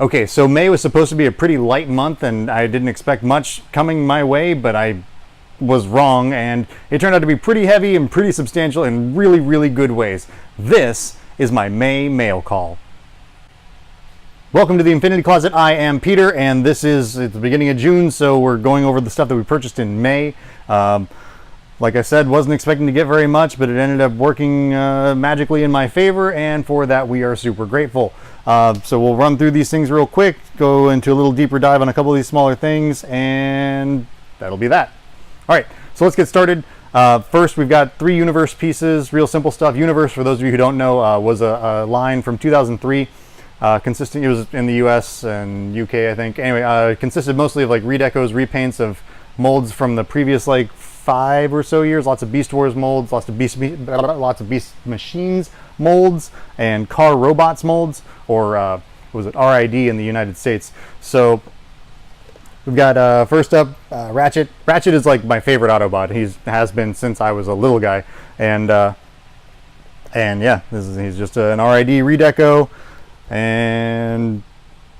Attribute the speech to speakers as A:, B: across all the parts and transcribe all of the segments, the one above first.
A: Okay, so May was supposed to be a pretty light month, and I didn't expect much coming my way, but I was wrong, and it turned out to be pretty heavy and pretty substantial in really, really good ways. This is my May mail call. Welcome to the Infinity Closet. I am Peter, and this is at the beginning of June, so we're going over the stuff that we purchased in May. Like I said, wasn't expecting to get very much, but it ended up working magically in my favor, and for that we are super grateful. So we'll run through these things real quick, go into a little deeper dive on a couple of these smaller things, and that'll be that. All right, so let's get started. First, we've got 3 Universe pieces, real simple stuff. Universe, for those of you who don't know, was a line from 2003. Consisting, it was in the US and UK, I think. Anyway, it consisted mostly of like redecos, repaints of molds from the previous like 5 or so years. Lots of Beast Wars molds, lots of Beast Machines molds, and Car Robots molds, or what was it, RID in the United States. So we've got first up Ratchet. Ratchet is like my favorite Autobot. He has been since I was a little guy, and yeah, he's just an RID redeco, and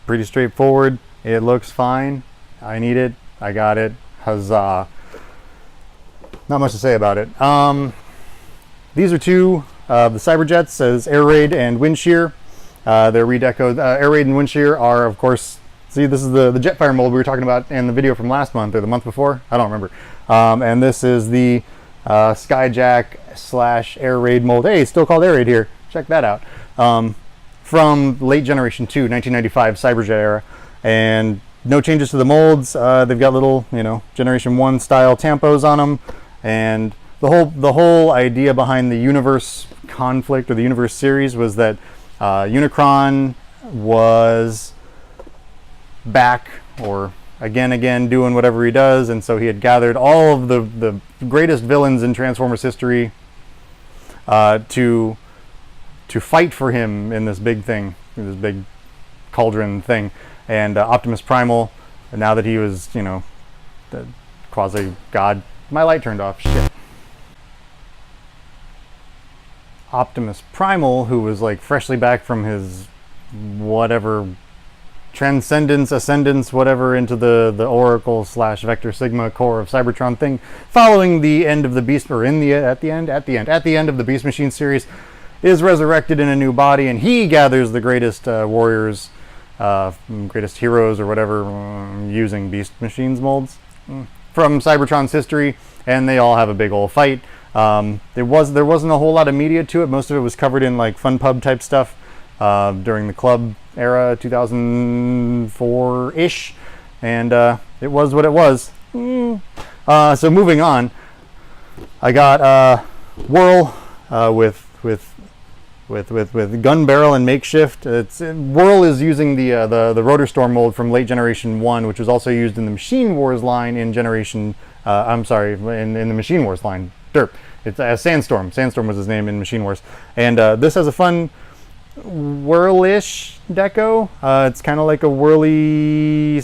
A: pretty straightforward. It looks fine. I need it. I got it. Huzzah. Not much to say about it. These are 2 of the Cyberjets as Air Raid and Windshear. They're redecoed. Air Raid and Windshear are, of course, see, this is the Jetfire mold we were talking about in the video from last month or the month before. I don't remember. And this is the Skyjack / Air Raid mold. Hey, it's still called Air Raid here. Check that out. From late Generation 2, 1995 Cyberjet era. And no changes to the molds. They've got little, Generation 1 style tampos on them. And the whole idea behind the Universe conflict or the Universe series was that Unicron was back, or again doing whatever he does, and so he had gathered all of the greatest villains in Transformers history to fight for him in this big thing, this big cauldron thing. And Optimus Primal, now that he was, the quasi-god. My light turned off. Shit. Optimus Primal, who was like freshly back from his whatever transcendence, ascendance, whatever, into the Oracle / Vector Sigma core of Cybertron thing, following the end of the Beast, or at the end of the Beast Machine series, is resurrected in a new body, and he gathers the greatest warriors, greatest heroes, or whatever, using Beast Machines molds from Cybertron's history, and they all have a big old fight. There wasn't a whole lot of media to it. Most of it was covered in like fun pub type stuff during the club era, 2004-ish, and it was what it was. So moving on, I got Whirl with gun barrel and makeshift. Whirl is using the Rotor Storm mold from late Generation 1, which was also used in the Machine Wars line in Generation. In the Machine Wars line. Derp. It's Sandstorm. Sandstorm was his name in Machine Wars. And this has a fun whirlish deco. It's kind of like a whirly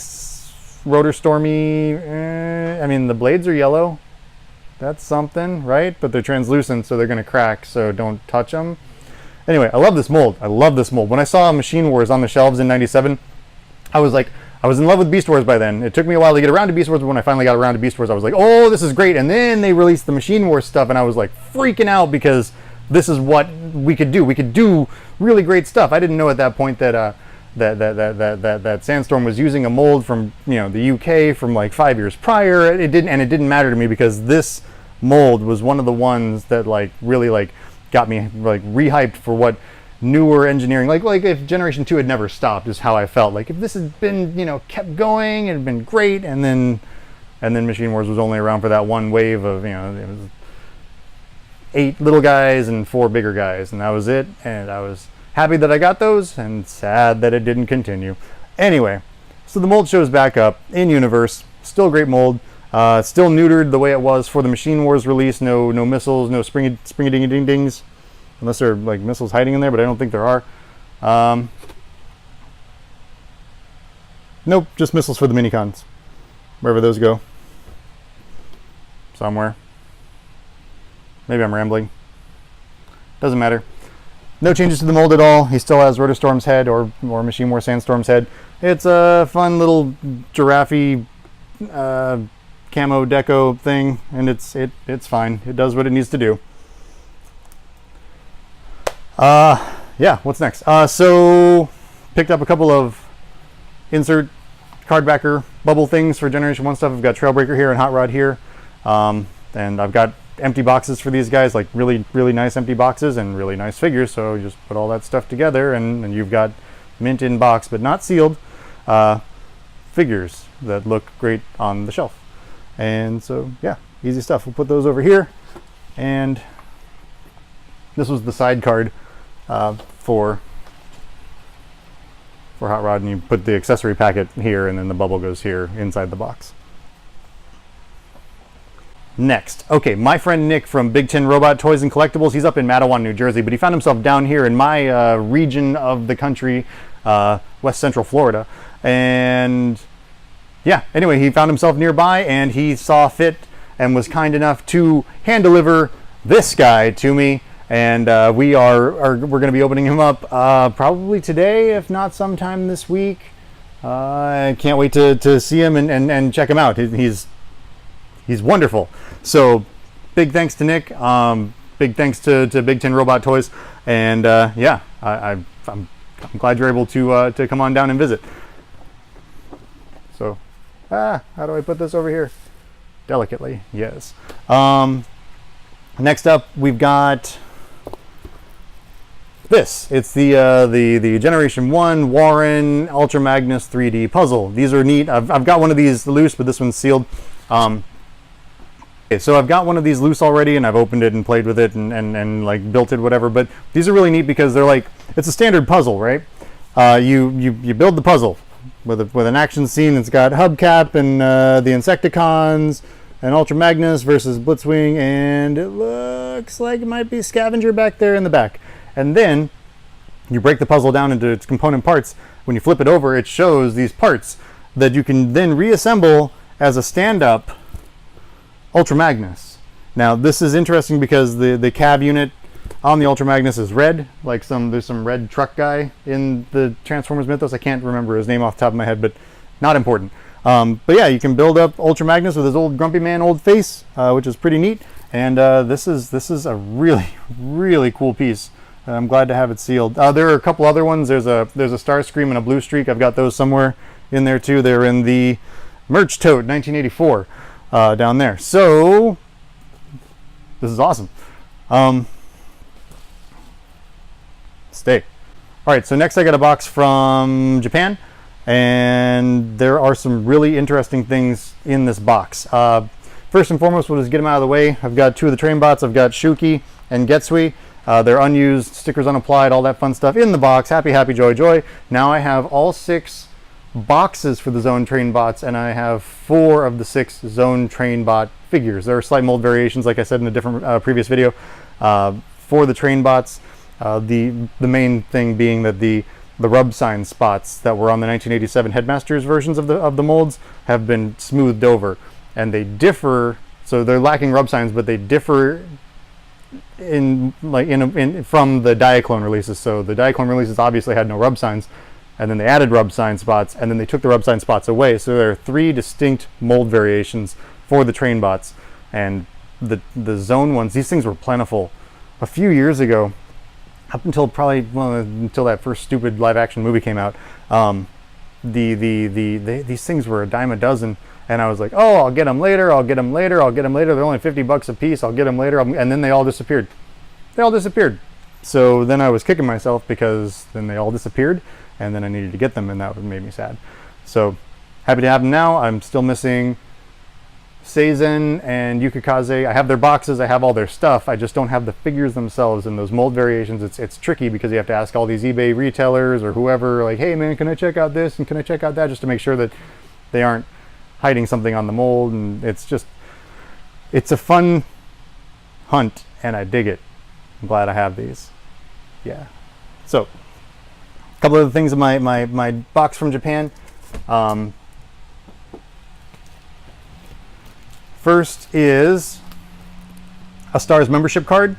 A: Rotor Stormy. The blades are yellow. That's something, right? But they're translucent, so they're going to crack, so don't touch them. Anyway, I love this mold. When I saw Machine Wars on the shelves in '97, I was in love with Beast Wars by then. It took me a while to get around to Beast Wars, but when I finally got around to Beast Wars, I was like, oh, this is great. And then they released the Machine Wars stuff, and I was like freaking out because this is what we could do. We could do really great stuff. I didn't know at that point that Sandstorm was using a mold from the UK from like 5 years prior. It didn't matter to me because this mold was one of the ones that like really like got me like rehyped for what newer engineering, like if Generation 2 had never stopped, is how I felt. Like if this had been kept going, it had been great, and then Machine Wars was only around for that one wave of it was 8 little guys and 4 bigger guys, and that was it. And I was happy that I got those, and sad that it didn't continue. Anyway, so the mold shows back up in Universe. Still great mold. Still neutered the way it was for the Machine Wars release. No missiles, no springy dingy ding dings. Unless there are like missiles hiding in there, but I don't think there are. Nope, just missiles for the minicons. Wherever those go. Somewhere. Maybe I'm rambling. Doesn't matter. No changes to the mold at all. He still has Rotostorm's head or Machine War Sandstorm's head. It's a fun little giraffe camo deco thing, and it's fine. It does what it needs to do. Yeah, what's next? So picked up a couple of insert card backer bubble things for Generation 1 stuff. I've got Trailbreaker here and Hot Rod here. And I've got empty boxes for these guys, like really, really nice empty boxes and really nice figures. So you just put all that stuff together and you've got mint in box, but not sealed, figures that look great on the shelf. And so, yeah, easy stuff. We'll put those over here. And this was the side card for Hot Rod, and you put the accessory packet here, and then the bubble goes here inside the box. Next, okay, my friend Nick from Big Tin Robot Toys and Collectibles, he's up in Mattawan, New Jersey, but he found himself down here in my region of the country, West Central Florida. And yeah, anyway, he found himself nearby, and he saw fit and was kind enough to hand deliver this guy to me. And we're going to be opening him up probably today, if not sometime this week. I can't wait to see him and check him out. He's wonderful. So big thanks to Nick. Big thanks to Big Tin Robot Toys. And yeah, I'm glad you're able to come on down and visit. So how do I put this over here? Delicately, yes. Next up, we've got this. It's the Generation 1 Warren Ultra Magnus 3D puzzle. These are neat. I've got one of these loose, but this one's sealed. Okay, so I've got one of these loose already, and I've opened it and played with it and like built it, whatever. But these are really neat because they're like, it's a standard puzzle, right? You build the puzzle with an action scene. It's got Hubcap and the Insecticons and Ultra Magnus versus Blitzwing, and it looks like it might be Scavenger back there in the back. And then you break the puzzle down into its component parts. When you flip it over, it shows these parts that you can then reassemble as a stand-up Ultra Magnus. Now this is interesting because the cab unit on the Ultra Magnus is red, like there's some red truck guy in the Transformers mythos. I can't remember his name off the top of my head, but not important. But yeah, you can build up Ultra Magnus with his old grumpy man old face, which is pretty neat. And this is a really, really cool piece. I'm glad to have it sealed. There are a couple other ones. There's a Starscream and a Blue Streak. I've got those somewhere in there too. They're in the merch tote 1984 down there. So this is awesome. Stay. All right, so next I got a box from Japan, and there are some really interesting things in this box. First and foremost, we'll just get them out of the way. I've got two of the train bots. I've got Shuki and Getsui. They're unused, stickers unapplied, all that fun stuff in the box. Happy, happy, joy, joy. Now I have all 6 boxes for the Zone Train bots, and I have 4 of the 6 Zone Train bot figures. There are slight mold variations, like I said in a different previous video, for the train bots. The main thing being that the rub sign spots that were on the 1987 Headmasters versions of the molds have been smoothed over, and they differ. So they're lacking rub signs, but they differ from the Diaclone releases. So the Diaclone releases obviously had no rub signs, and then they added rub sign spots, and then they took the rub sign spots away. So there are 3 distinct mold variations for the train bots, and the Zone ones. These things were plentiful a few years ago, up until until that first stupid live action movie came out. These things were a dime a dozen. And I was like, oh, I'll get them later, I'll get them later, I'll get them later. They're only $50 a piece, I'll get them later. And then they all disappeared. They all disappeared. So then I was kicking myself because then they all disappeared, and then I needed to get them, and that made me sad. So happy to have them now. I'm still missing Seizen and Yukikaze. I have their boxes, I have all their stuff. I just don't have the figures themselves, and those mold variations. It's tricky because you have to ask all these eBay retailers or whoever, like, hey man, can I check out this and can I check out that, just to make sure that they aren't hiding something on the mold. And it's a fun hunt, and I dig it. I'm glad I have these. Yeah. So a couple of the things in my box from Japan. First is a Stars membership card.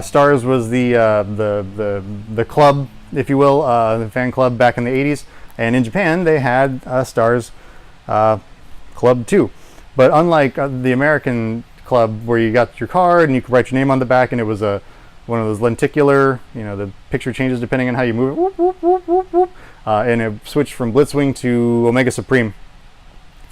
A: Stars was the club, if you will, the fan club back in the 80s. And in Japan, they had Stars Club too. But unlike the American club where you got your card and you could write your name on the back, and it was one of those lenticular, the picture changes depending on how you move it, whoop, whoop, whoop, whoop, whoop, and it switched from Blitzwing to Omega Supreme.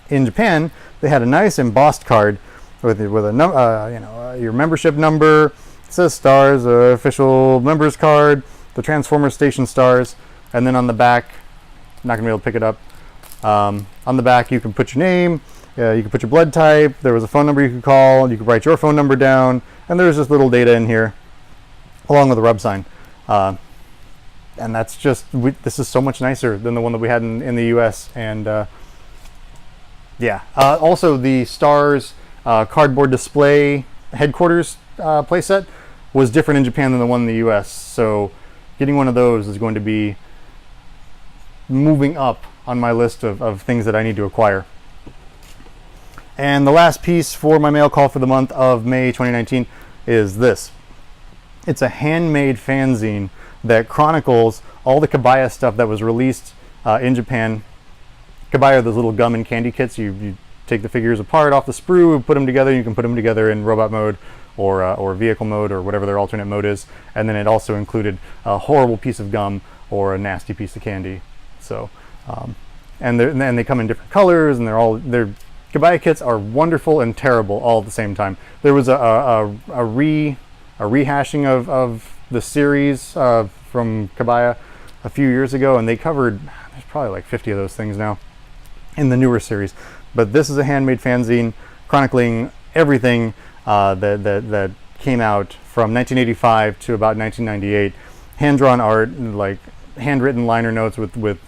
A: In Japan, they had a nice embossed card with a your membership number. It says Stars, official members card, the Transformers Station Stars, and then on the back, not gonna be able to pick it up. On the back, you can put your name. You could put your blood type. There was a phone number you could call. You could write your phone number down, and there's just little data in here, along with a rub sign. And that's just this is so much nicer than the one that we had in the U.S. And yeah. Also, the Stars cardboard display headquarters playset was different in Japan than the one in the U.S. So getting one of those is going to be moving up on my list of things that I need to acquire. And the last piece for my mail call for the month of May 2019 is this. It's a handmade fanzine that chronicles all the Kabaya stuff that was released in Japan. Kabaya are those little gum and candy kits. You take the figures apart off the sprue, put them together. You can put them together in robot mode or vehicle mode or whatever their alternate mode is. And then it also included a horrible piece of gum or a nasty piece of candy. So, and they come in different colors, and they're Kabaya kits are wonderful and terrible all at the same time. There was a rehashing of the series from Kabaya a few years ago, and they covered, there's probably like 50 of those things now in the newer series. But this is a handmade fanzine chronicling everything that came out from 1985 to about 1998. Hand-drawn art, like handwritten liner notes with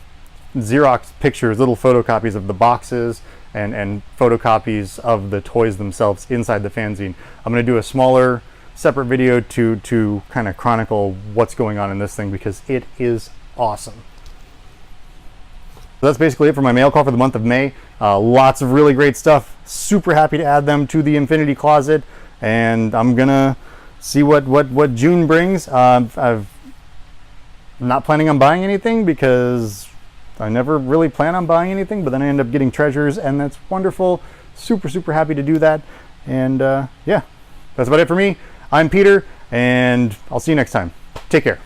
A: Xerox pictures, little photocopies of the boxes, and photocopies of the toys themselves inside the fanzine. I'm going to do a smaller separate video to kind of chronicle what's going on in this thing, because it is awesome. So that's basically it for my mail call for the month of May. Lots of really great stuff. Super happy to add them to the Infinity Closet, and I'm gonna see what June brings. I'm not planning on buying anything because I never really plan on buying anything, but then I end up getting treasures, and that's wonderful. Super happy to do that. And yeah, that's about it for me. I'm Peter, and I'll see you next time. Take care.